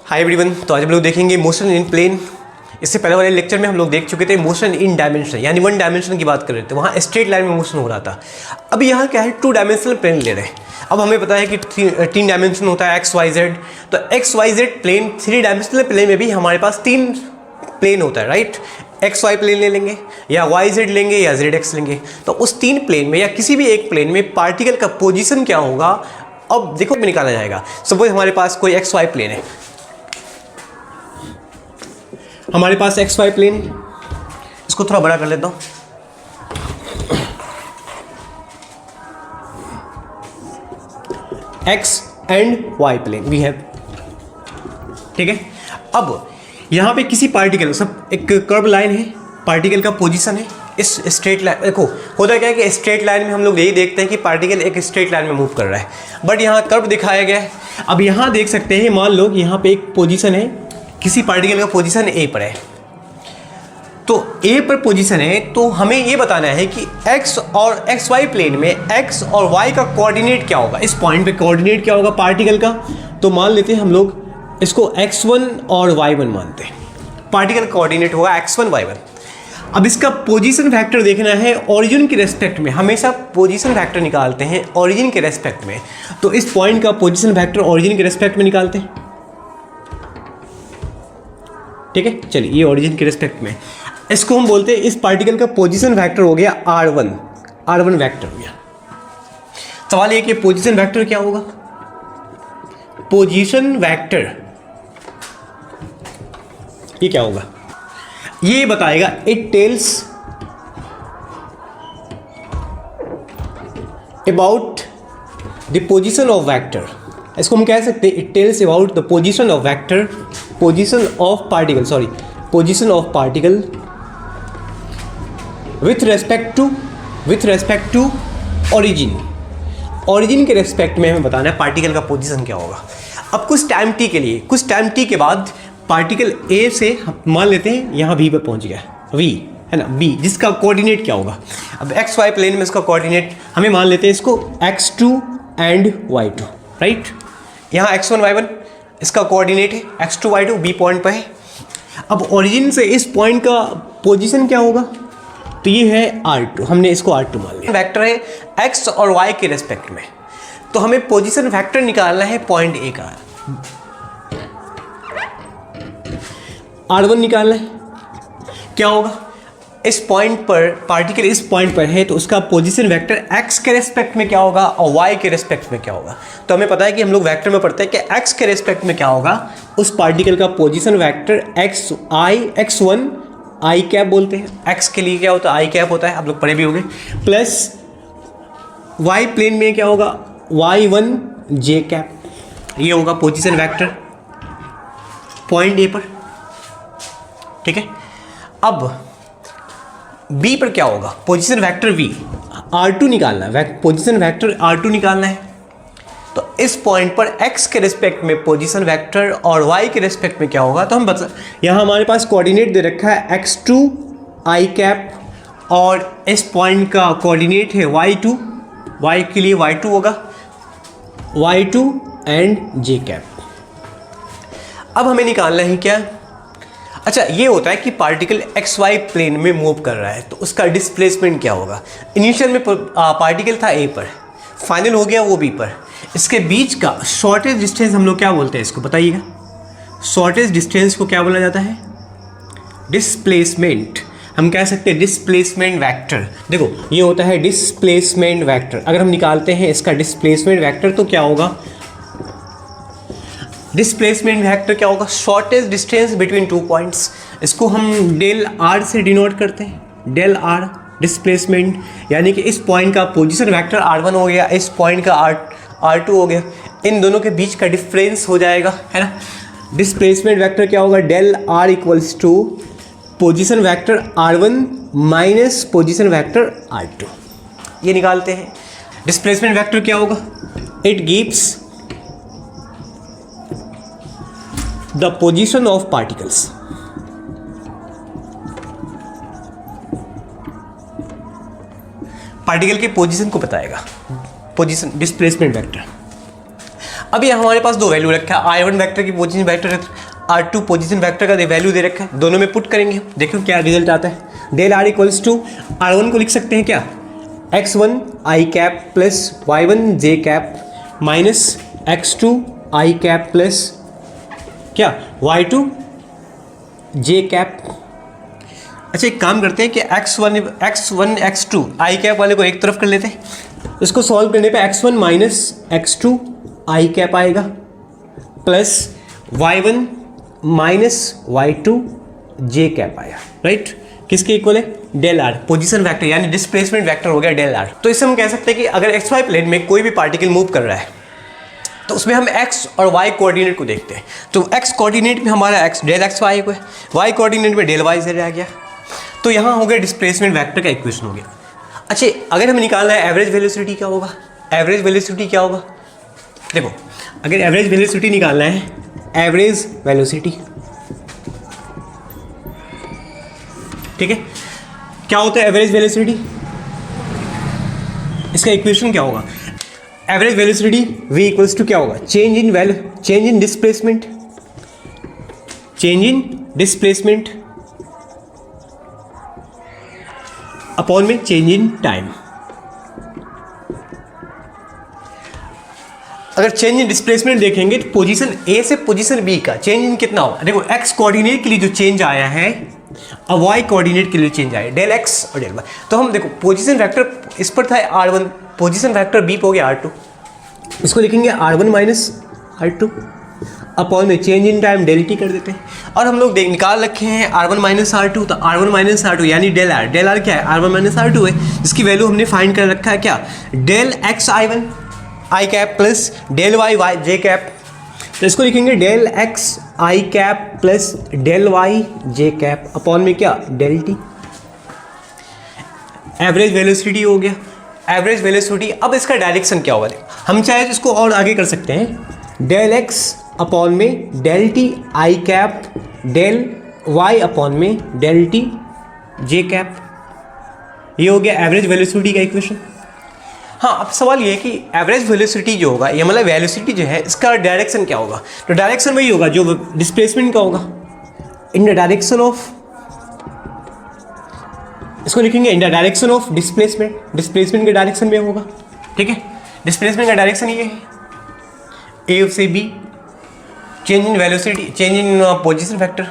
Hi everyone. तो आज हम लोग देखेंगे मोशन इन प्लेन। इससे पहले वाले लेक्चर में हम लोग देख चुके थे मोशन इन डायमेंशन, यानी वन डायमेंशन की बात कर रहे थे, वहाँ स्ट्रेट लाइन में मोशन हो रहा था। अब यहाँ क्या है, टू डायमेंशनल प्लेन ले रहे हैं। अब हमें पता है कि तीन डायमेंशन होता है एक्स वाई जेड। तो X Y Z plane, three dimensional plane में भी हमारे पास तीन प्लेन होता है, राइट। एक्स वाई प्लेन ले लेंगे या वाई जेड लेंगे या जेड एक्स लेंगे। तो उस तीन प्लेन में या किसी भी एक प्लेन में पार्टिकल का पोजीशन क्या होगा, अब देखो में निकाला जाएगा। सपोज हमारे पास कोई एक्स वाई प्लेन है, हमारे पास एक्स वाई प्लेन, इसको थोड़ा बड़ा कर लेता हूं। X and Y plane we have, ठीक है। अब यहां पे किसी पार्टिकल, सब एक कर्व लाइन है, पार्टिकल का पोजीशन है इस स्ट्रेट लाइन। देखो होता क्या है कि स्ट्रेट लाइन में हम लोग यही देखते हैं कि पार्टिकल एक स्ट्रेट लाइन में मूव कर रहा है, बट यहाँ कर्व दिखाया गया है। अब यहाँ देख सकते हैं, मान लो यहाँ पे एक पोजीशन है, किसी पार्टिकल का पोजीशन ए पर है। तो ए पर पोजीशन है, तो हमें ये बताना है कि एक्स और एक्स वाई प्लेन में एक्स और वाई का कोऑर्डिनेट क्या होगा, इस पॉइंट पे कोऑर्डिनेट क्या होगा पार्टिकल का। तो मान लेते हैं हम लोग इसको x1 और y1 मानते हैं, पार्टिकल कोऑर्डिनेट होगा x1 y1। अब इसका पोजीशन फैक्टर देखना है ओरिजिन के रेस्पेक्ट में, हमेशा पोजीशन फैक्टर निकालते हैं ओरिजिन के रेस्पेक्ट में। तो इस पॉइंट का पोजीशन फैक्टर ओरिजिन के रेस्पेक्ट में निकालते हैं, ठीक है। चलिए ये ओरिजिन के रेस्पेक्ट में, इसको हम बोलते हैं, इस पार्टिकल का पोजीशन फैक्टर हो गया r1 वेक्टर हो गया। सवाल ये कि पोजीशन वेक्टर क्या होगा। पोजीशन वेक्टर ये क्या होगा, ये बताएगा, it tells about the position of vector. इसको हम कह सकते हैं, it tells about the position of vector, position of particle, sorry position of particle with respect to origin के रेस्पेक्ट में हमें बताना है पार्टिकल का पोजीशन क्या होगा। अब कुछ टाइम टी के लिए, कुछ टाइम टी के बाद पार्टिकल ए से मान लेते हैं यहाँ बी पे पहुँच गया, वी है ना, बी, जिसका कोऑर्डिनेट क्या होगा। अब एक्स वाई प्लेन में इसका कोऑर्डिनेट हमें मान लेते हैं इसको x2 एंड y2, राइट। यहाँ x1 y1 इसका कोऑर्डिनेट है, x2 y2 बी पॉइंट पर है। अब ओरिजिन से इस पॉइंट का पोजीशन क्या होगा, तो ये है r2, हमने इसको r2 मान लिया। वेक्टर है x और y के रेस्पेक्ट में, तो हमें पोजीशन फैक्टर निकालना है पॉइंट ए का, r1 निकालना है। क्या होगा, इस पॉइंट पर पार्टिकल इस पॉइंट पर है, तो उसका पोजीशन वेक्टर x के रेस्पेक्ट में क्या होगा और y के रेस्पेक्ट में क्या होगा। तो हमें पता है कि हम लोग वेक्टर में पढ़ते हैं कि x के रेस्पेक्ट में क्या होगा, उस पार्टिकल का पोजीशन वेक्टर x1 आई कैप बोलते हैं, x के लिए क्या होता है आई कैप होता है, आप लोग पढ़े भी होंगे, प्लस y प्लेन में क्या होगा y1 j कैप, ये होगा पोजीशन वेक्टर पॉइंट ए पर, ठीक है। अब b पर क्या होगा, पोजीशन वेक्टर v, r2 निकालना है, पोजीशन वेक्टर r2 निकालना है। तो इस पॉइंट पर x के रेस्पेक्ट में पोजीशन वेक्टर और y के रेस्पेक्ट में क्या होगा, तो हम बता, यहाँ हमारे पास कोऑर्डिनेट दे रखा है x2 i कैप, और इस पॉइंट का कोऑर्डिनेट है y2, y के लिए y2 होगा y2 एंड j कैप। अब हमें निकालना है क्या, अच्छा ये होता है कि पार्टिकल एक्स वाई प्लेन में मूव कर रहा है, तो उसका डिस्प्लेसमेंट क्या होगा। इनिशियल में पार्टिकल था ए पर, फाइनल हो गया वो बी पर, इसके बीच का शॉर्टेज डिस्टेंस हम लोग क्या बोलते हैं, इसको बताइएगा। शॉर्टेज डिस्टेंस को क्या बोला जाता है, डिस्प्लेसमेंट, हम कह सकते हैं डिस्प्लेसमेंट वेक्टर। देखो ये होता है डिस्प्लेसमेंट वेक्टर। अगर हम निकालते हैं इसका डिस्प्लेसमेंट वेक्टर, तो क्या होगा, डिस्प्लेसमेंट वेक्टर क्या होगा, shortage distance between two points. इसको हम डेल आर से डिनोट करते हैं, डेल आर डिस्प्लेसमेंट, यानी कि इस पॉइंट का पोजीशन वेक्टर r1 हो गया, इस पॉइंट का r2 हो गया, इन दोनों के बीच का डिफरेंस हो जाएगा, है ना। डिस्प्लेसमेंट वेक्टर क्या होगा, del R equals to position vector r1 minus position vector r2, ये निकालते हैं। डिस्प्लेसमेंट वेक्टर क्या होगा, it gives the position of particles, particle के पोजीशन को बताएगा, पोजीशन डिस्प्लेसमेंट वेक्टर। अभी हमारे पास दो वैल्यू रखा है, r1 वेक्टर की position vector, r2 position vector का वैल्यू दे रखा है, दोनों में पुट करेंगे, देखो क्या रिजल्ट आता है। Del r equals to r1 को लिख सकते हैं क्या, x1 i cap plus y1 j cap minus x2 i cap plus क्या y2 j कैप। अच्छा एक काम करते हैं कि x1 x2 i कैप वाले को एक तरफ कर लेते हैं, इसको सॉल्व करने पे x1 minus x2 i cap आएगा plus y1 minus y2 j cap आया, राइट। किसके इक्वल है, डेल आर, पोजीशन वेक्टर यानी डिस्प्लेसमेंट वेक्टर हो गया डेल आर। तो इससे हम कह सकते हैं कि अगर एक्स वाई प्लेन में कोई भी पार्टिकल मूव कर रहा है तो उसमें हम x और y कोऑर्डिनेट को देखते हैं। तो x कोऑर्डिनेट में हमारा x डेल एक्स वाई को है, y कोऑर्डिनेट में डेल वाई जेड आ गया। तो यहाँ हो गया डिस्प्लेसमेंट वेक्टर का इक्वेशन हो गया। अच्छा अगर हमें निकालना है एवरेज वेलोसिटी क्या होगा, एवरेज वेलोसिटी क्या होगा, देखो अगर एवरेज वेलोसिटी निकालना है, एवरेज वेलोसिटी ठीक है, क्या होता है एवरेज वेलोसिटी, इसका इक्वेशन क्या होगा, average velocity v equals to क्या होगा, चेंज इन डिस्प्लेसमेंट अपॉन में चेंज इन टाइम। अगर चेंज इन डिस्प्लेसमेंट देखेंगे तो पोजीशन A से पोजीशन B का चेंज इन कितना होगा, देखो x कोऑर्डिनेट के लिए जो चेंज आया है और y कोऑर्डिनेट के लिए चेंज आया डेल x और डेल y। तो हम देखो पोजीशन वेक्टर इस पर था r1, पोजीशन वेक्टर b पे हो गया r2, इसको लिखेंगे r1 माइनस r2 अपॉन में change in time del t कर देते हैं। और हम लोग निकाल रखे हैं r1 माइनस r2, तो r1 माइनस r2 यानी डेल r क्या है, r1 माइनस r2 है, जिसकी वैल्यू हमने फाइंड कर रखा है क्या, del x i1 i cap plus del y y j cap. तो इसको लिखेंगे del x i cap plus del y j cap upon में क्या, डेल t। एवरेज वेलोसिटी हो गया, एवरेज वेलोसिटी। अब इसका डायरेक्शन क्या होगा, हम चाहे तो इसको और आगे कर सकते हैं, डेल x अपॉन में del t i cap del y upon में डेल t j कैप। ये हो गया एवरेज वेलोसिटी का इक्वेशन। हाँ अब सवाल ये है कि एवरेज वेलोसिटी जो होगा, ये मतलब वेलोसिटी जो है इसका डायरेक्शन क्या होगा, तो डायरेक्शन वही होगा जो डिस्प्लेसमेंट का होगा, इन द डायरेक्शन ऑफ, इसको लिखेंगे in the direction of displacement के डायरेक्शन में होगा, ठीक है। डिस्प्लेसमेंट का डायरेक्शन ये है A से B, change in velocity, change in position factor